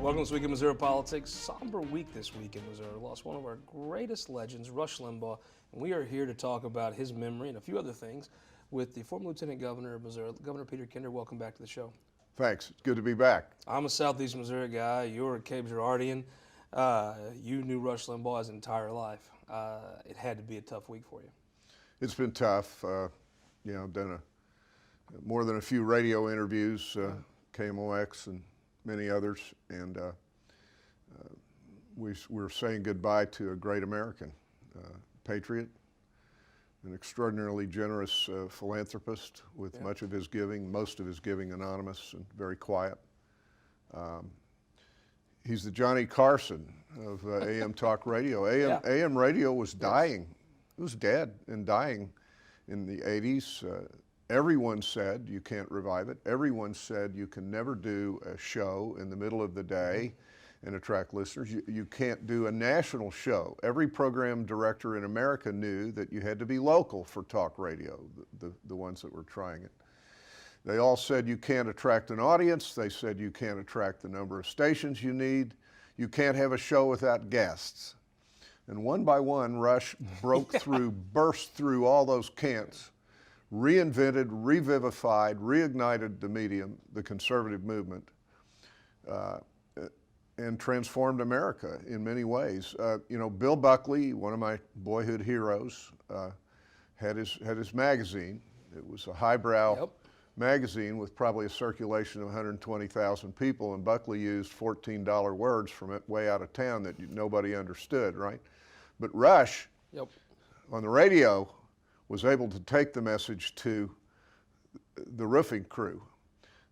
Welcome to this week in Missouri politics. Somber week this week in Missouri. Lost one of our greatest legends, Rush Limbaugh, and we are here to talk about his memory and a few other things with the former Lieutenant Governor of Missouri, Governor Peter Kinder. Welcome back to the show. Thanks. It's good to be back. I'm a Southeast Missouri guy. You're a Cape Girardian. You knew Rush Limbaugh his entire life. It had to be a tough week for you. It's been tough. Done more than a few radio interviews, KMOX and many others, and we're saying goodbye to a great American, patriot, an extraordinarily generous philanthropist with most of his giving anonymous and very quiet. He's the Johnny Carson of AM talk radio. AM radio was dying. It was dead and dying in the 80s. Everyone said you can't revive it. Everyone said you can never do a show in the middle of the day and attract listeners. You can't do a national show. Every program director in America knew that you had to be local for talk radio, the ones that were trying it. They all said you can't attract an audience. They said you can't attract the number of stations you need. You can't have a show without guests. And one by one, Rush burst through all those can'ts, reinvented, revivified, reignited the medium, the conservative movement, and transformed America in many ways. Bill Buckley, one of my boyhood heroes, had his magazine. It was a highbrow magazine with probably a circulation of 120,000 people, and Buckley used $14 words from it way out of town that nobody understood, right? But Rush, on the radio, was able to take the message to the roofing crew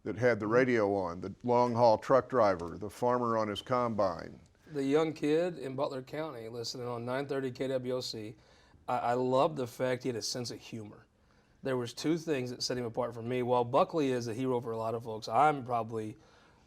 that had the radio on, the long haul truck driver, the farmer on his combine. The young kid in Butler County listening on 930 KWOC. I love the fact he had a sense of humor. There was two things that set him apart from me. While Buckley is a hero for a lot of folks, I'm probably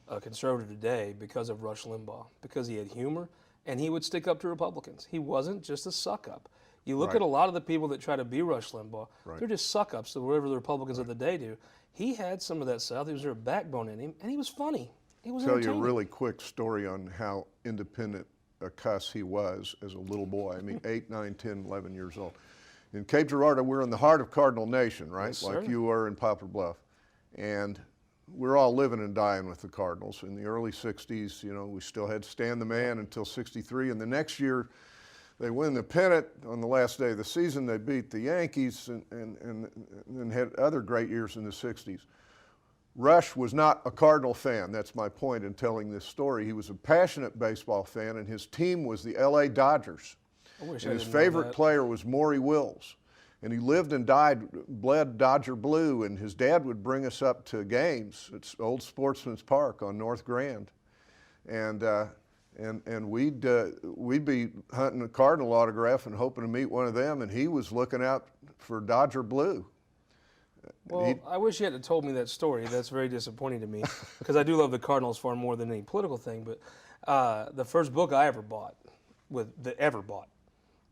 a conservative today because of Rush Limbaugh, because he had humor and he would stick up to Republicans. He wasn't just a suck-up. You look at a lot of the people that try to be Rush Limbaugh, they're just suck-ups to whatever the Republicans of the day do. He had some of that South. He was a backbone in him, and he was funny. He was entertaining. Tell you a really quick story on how independent a cuss he was as a little boy. I mean, 8, 9, 10, 11 years old. In Cape Girardeau, we're in the heart of Cardinal Nation, right? Yes, like sir. you are in Poplar Bluff. And we're all living and dying with the Cardinals. In the early 60s, we still had Stan the Man until 63. And the next year, they win the pennant on the last day of the season. They beat the Yankees and had other great years in the 60s. Rush was not a Cardinal fan. That's my point in telling this story. He was a passionate baseball fan, and his team was the LA Dodgers. And his favorite player was Maury Wills. And he lived and bled Dodger blue, and his dad would bring us up to games. It's Old Sportsman's Park on North Grand. And we'd be hunting a Cardinal autograph and hoping to meet one of them, and he was looking out for Dodger blue. Well, I wish you had told me that story. That's very disappointing to me because I do love the Cardinals far more than any political thing. But the first book I ever bought,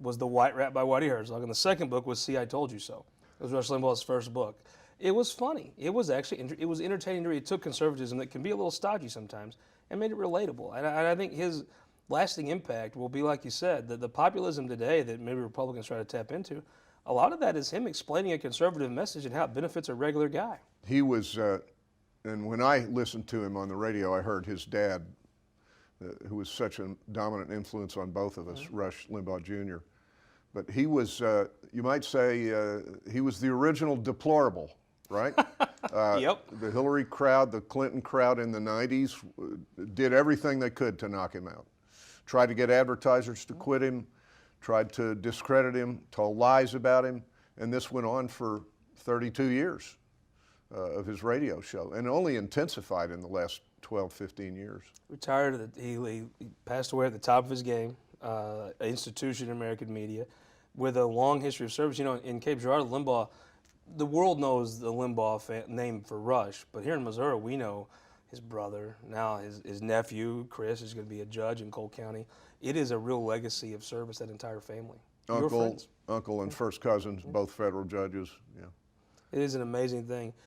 was The White Rat by Whitey Herzog, and the second book was See, I Told You So. It was Rush Limbaugh's first book. It was funny. It was entertaining to read. It took conservatism that can be a little stodgy sometimes and made it relatable. And I think his lasting impact will be, like you said, the populism today that maybe Republicans try to tap into, a lot of that is him explaining a conservative message and how it benefits a regular guy. He was, and when I listened to him on the radio, I heard his dad, who was such a dominant influence on both of us, Rush Limbaugh Jr. But he was, you might say, he was the original deplorable, right? The Hillary crowd, the Clinton crowd in the 90s did everything they could to knock him out. Tried to get advertisers to quit him, tried to discredit him, told lies about him, and this went on for 32 years of his radio show, and only intensified in the last 12, 15 years. Retired, he passed away at the top of his game, an institution in American media, with a long history of service. In Cape Girardeau, Limbaugh, the world knows the Limbaugh name for Rush, but here in Missouri, we know his brother, now his nephew, Chris, is going to be a judge in Cole County. It is a real legacy of service, that entire family. Uncle and first cousins, both federal judges, yeah. It is an amazing thing.